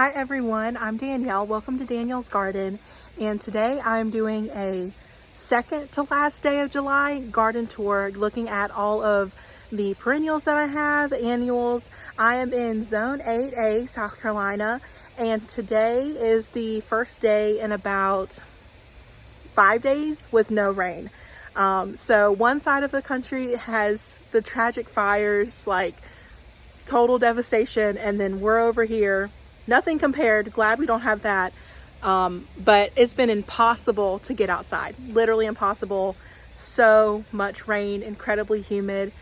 Hi everyone, I'm Danielle. Welcome to Danielle's Garden, and today I'm doing a second to last day of July garden tour, looking at all of the perennials that I have, the annuals. I am in Zone 8A, South Carolina, and today is the first day in about 5 days with no rain. So one side of the country has the tragic fires, like total devastation, and then we're over here. Nothing compared. Glad we don't have that. But it's been impossible to get outside. Literally impossible. So much rain, incredibly humid.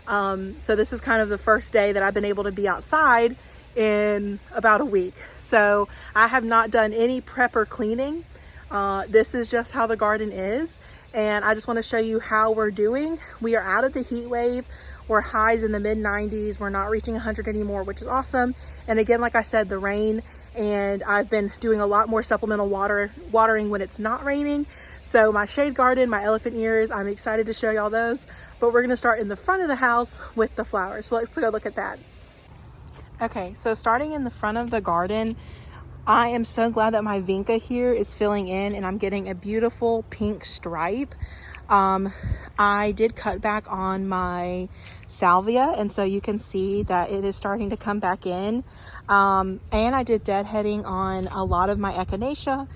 So this is kind of the first day that I've been able to be outside in about a week. So I have not done any prep or cleaning. This is just how the garden is. And I just want to show you how we're doing. We are out of the heat wave. We're highs in the mid 90s. We're not reaching 100 anymore, which is awesome. And again, like I said, the rain, and I've been doing a lot more supplemental watering when it's not raining. So my shade garden, my elephant ears, I'm excited to show y'all those. But we're gonna start in the front of the house with the flowers. So let's go look at that. Okay, so starting in the front of the garden, I am so glad that my vinca here is filling in and I'm getting a beautiful pink stripe. I did cut back on my salvia, and so you can see that it is starting to come back in. And I did deadheading on a lot of my echinacea.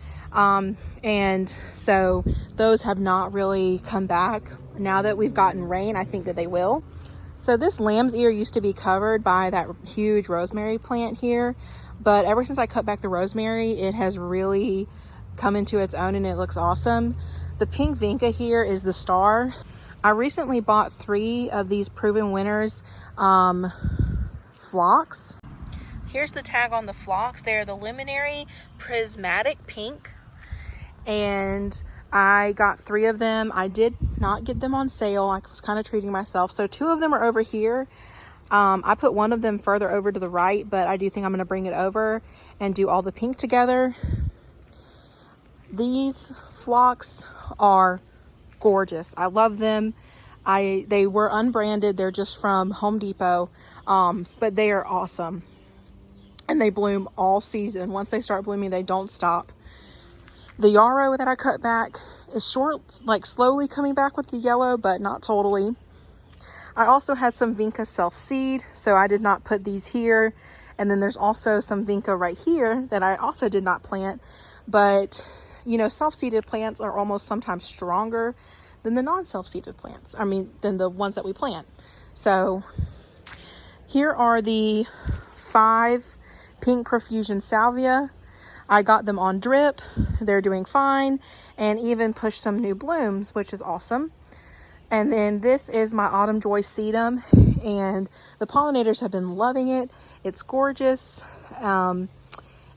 And so those have not really come back. Now that we've gotten rain, I think that they will. So this lamb's ear used to be covered by that huge rosemary plant here, but ever since I cut back the rosemary, it has really come into its own and it looks awesome. The pink vinca here is the star. I recently bought 3 of these proven winners phlox. Here's the tag on the phlox. They're the luminary prismatic pink, and I got 3 of them. I did not get them on sale. I was kind of treating myself. So 2 of them are over here. I put 1 of them further over to the right, but I do think I'm going to bring it over and do all the pink together. These phlox are gorgeous. I love them. They were unbranded. They're just from Home Depot, but they are awesome. And they bloom all season. Once they start blooming, they don't stop. The yarrow that I cut back is short, like slowly coming back with the yellow, but not totally. I also had some vinca self-seed, so I did not put these here. And then there's also some vinca right here that I also did not plant. But, you know, self-seeded plants are almost sometimes stronger than the non-self-seeded plants. I mean, than the ones that we plant. So here are the 5 pink profusion salvia. I got them on drip. They're doing fine, and even pushed some new blooms, which is awesome. And then this is my autumn joy sedum, and the pollinators have been loving it. It's gorgeous, and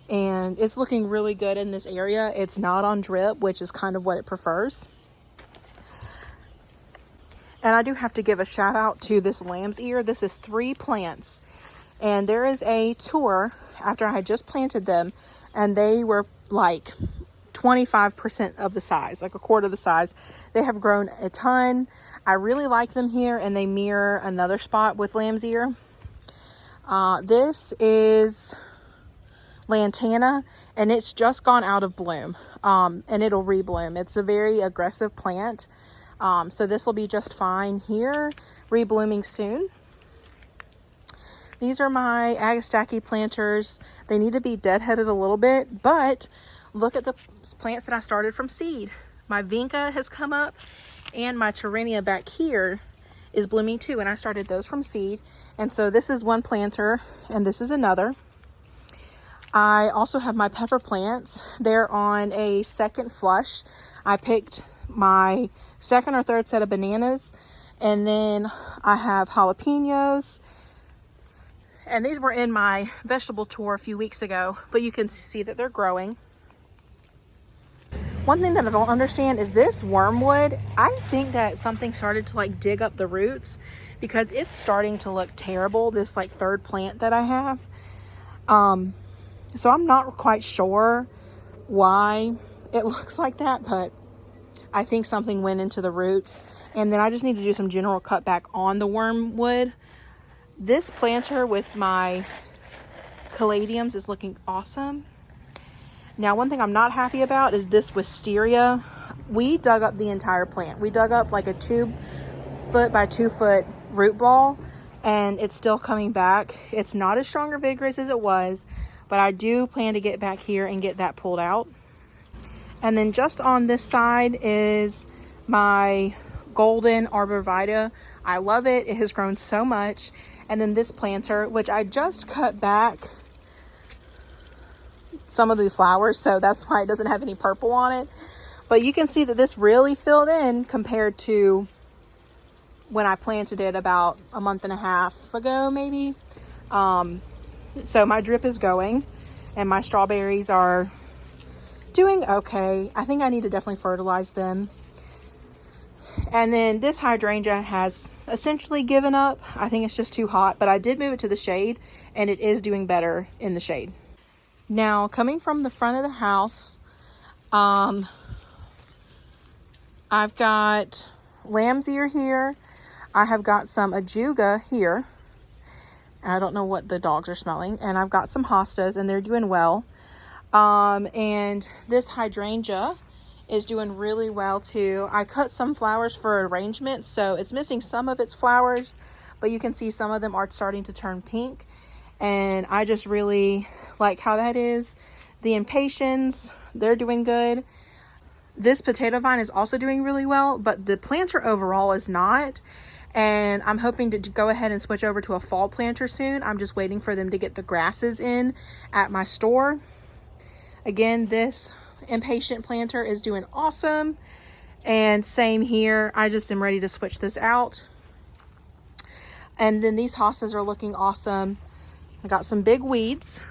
it's looking really good in this area. It's not on drip, which is kind of what it prefers. And I do have to give a shout out to this lamb's ear. This is 3 plants, and there is a tour after I had just planted them, and they were like 25% of the size, like a quarter of the size. They have grown a ton. I really like them here, and they mirror another spot with lamb's ear. This is lantana, and it's just gone out of bloom, and it'll rebloom. It's a very aggressive plant, so this will be just fine here, reblooming soon. These are my Agastaki planters. They need to be deadheaded a little bit, but look at the plants that I started from seed. My vinca has come up, and my Terenia back here is blooming too, and I started those from seed. And so this is one planter, and this is another. I also have my pepper plants. They're on a second flush. I picked my second or third set of bananas, and then I have jalapenos. And these were in my vegetable tour a few weeks ago, but you can see that they're growing. One thing that I don't understand is this wormwood. I think that something started to like dig up the roots, because it's starting to look terrible, this like 3rd plant that I have. So I'm not quite sure why it looks like that, but I think something went into the roots. And then I just need to do some general cutback on the wormwood. This planter with my caladiums is looking awesome. Now, one thing I'm not happy about is this wisteria. We dug up the entire plant. We dug up like a 2-foot by 2-foot root ball, and it's still coming back. It's not as strong or vigorous as it was, but I do plan to get back here and get that pulled out. And then just on this side is my golden arborvitae. I love it. It has grown so much. And then this planter, which I just cut back some of the flowers, so that's why it doesn't have any purple on it. But you can see that this really filled in compared to when I planted it about a month and a half ago, maybe. So my drip is going, and my strawberries are doing okay. I think I need to definitely fertilize them. And then this hydrangea has essentially given up. I think it's just too hot, but I did move it to the shade, and it is doing better in the shade. Now, coming from the front of the house, I've got lamb's ear here. I have got some ajuga here. I don't know what the dogs are smelling. And I've got some hostas, and they're doing well. And this hydrangea is doing really well too. I cut some flowers for arrangement, so it's missing some of its flowers, but you can see some of them are starting to turn pink. And I just really like how that is. The impatiens, they're doing good. This potato vine is also doing really well, but the planter overall is not. And I'm hoping to go ahead and switch over to a fall planter soon. I'm just waiting for them to get the grasses in at my store. Again, this impatient planter is doing awesome. And same here. I just am ready to switch this out. And then these hostas are looking awesome. I got some big weeds.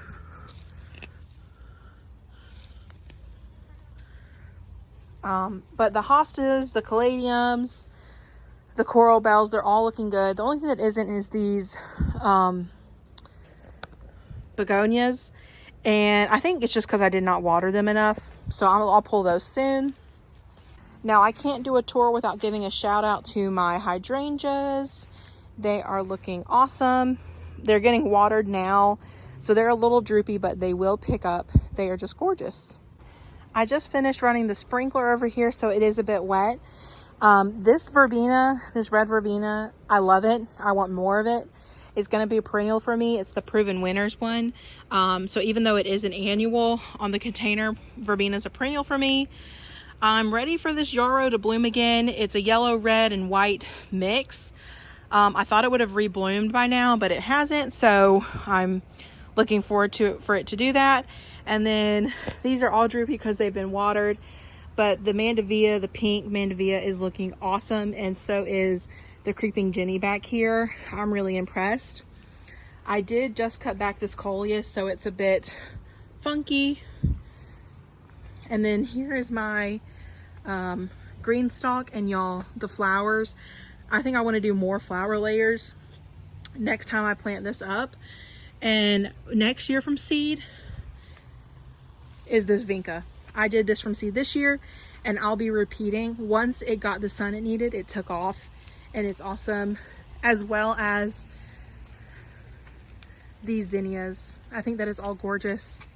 But the hostas, the caladiums, the coral bells, they're all looking good. The only thing that isn't is these begonias. And I think it's just because I did not water them enough. So I'll pull those soon. Now, I can't do a tour without giving a shout out to my hydrangeas. They are looking awesome. They're getting watered now, so they're a little droopy, but they will pick up. They are just gorgeous. I just finished running the sprinkler over here, so it is a bit wet. This verbena, this red verbena, I love it. I want more of it. It's going to be a perennial for me. It's the Proven Winners one. So even though it is an annual on the container, verbena is a perennial for me. I'm ready for this yarrow to bloom again. It's a yellow, red, and white mix. I thought it would have rebloomed by now, but it hasn't. So I'm looking forward for it to do that. And then these are all droopy because they've been watered. But the mandevilla, the pink mandevilla, is looking awesome. And so is the creeping Jenny back here. I'm really impressed. I did just cut back this coleus, so it's a bit funky. And then here is my green stalk, and y'all, the flowers. I think I want to do more flower layers next time I plant this up. And next year from seed is this vinca. I did this from seed this year, and I'll be repeating. Once it got the sun it needed, it took off, and it's awesome. As well as these zinnias. I think that is all gorgeous.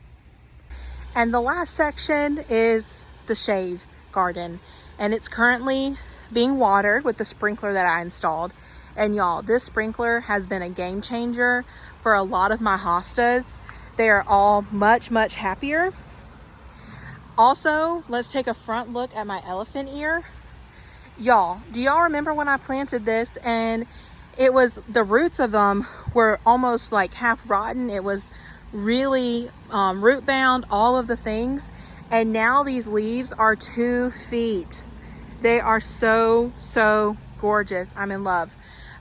And the last section is the shade garden, and it's currently being watered with the sprinkler that I installed. And y'all, this sprinkler has been a game changer for a lot of my hostas. They are all much, much happier. Also, let's take a front look at my elephant ear. Y'all, do y'all remember when I planted this and it was, the roots of them were almost like half rotten. It was really root bound, all of the things. And now these leaves are 2 feet. They are so, so gorgeous. I'm in love.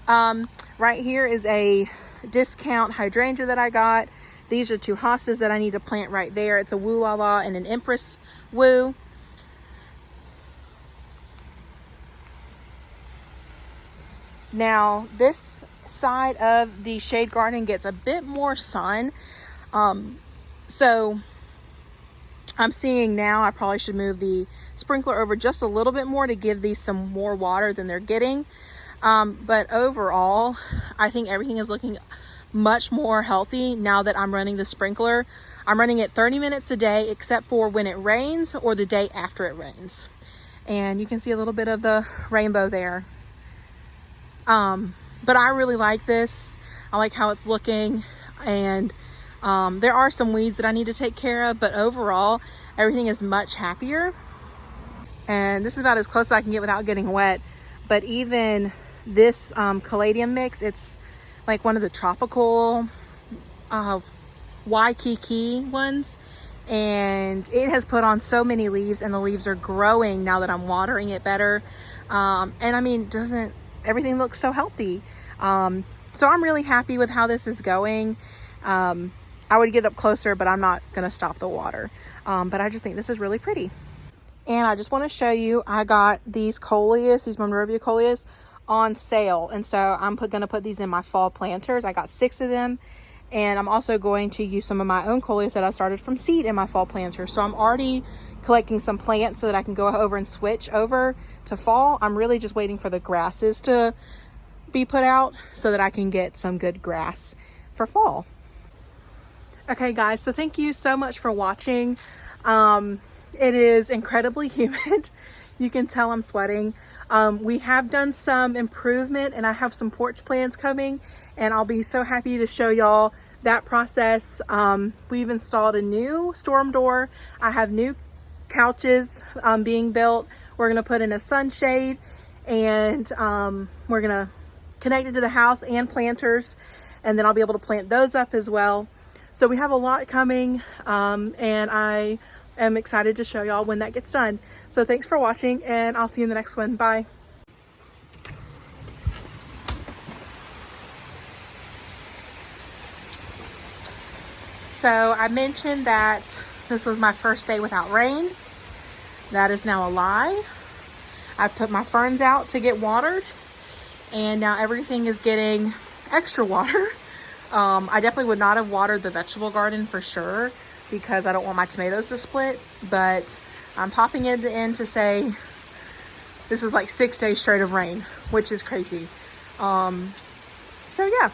Right here is a discount hydrangea that I got. These are 2 hostas that I need to plant right there. It's a Woo La La and an Empress Woo. Now, this side of the shade garden gets a bit more sun. So I'm seeing now I probably should move the sprinkler over just a little bit more to give these some more water than they're getting. But overall, I think everything is looking much more healthy now that I'm running the sprinkler. I'm running it 30 minutes a day, except for when it rains or the day after it rains. And you can see a little bit of the rainbow there. But I really like this. I like how it's looking, and there are some weeds that I need to take care of, but overall everything is much happier. And this is about as close as I can get without getting wet. But even this caladium mix, it's like one of the tropical Waikiki ones, and it has put on so many leaves, and the leaves are growing now that I'm watering it better. And I mean, everything looks so healthy. So I'm really happy with how this is going. I would get up closer, but I'm not gonna stop the water. But I just think this is really pretty. And I just want to show you, I got these coleus, these Monrovia coleus, on sale. And so I'm going to put these in my fall planters. I got 6 of them. And I'm also going to use some of my own coleus that I started from seed in my fall planter. So I'm already collecting some plants so that I can go over and switch over to fall. I'm really just waiting for the grasses to be put out so that I can get some good grass for fall. Okay guys, so thank you so much for watching. It is incredibly humid. You can tell I'm sweating. We have done some improvement, and I have some porch plans coming, and I'll be so happy to show y'all that process. We've installed a new storm door. I have new couches being built. We're gonna put in a sunshade, and we're gonna connect it to the house and planters, and then I'll be able to plant those up as well. So we have a lot coming, and I am excited to show y'all when that gets done. So thanks for watching, and I'll see you in the next one. Bye. So I mentioned that this was my first day without rain. That is now a lie. I put my ferns out to get watered, and now everything is getting extra water. I definitely would not have watered the vegetable garden for sure, because I don't want my tomatoes to split, but I'm popping it in to say this is like 6 days straight of rain, which is crazy. So yeah.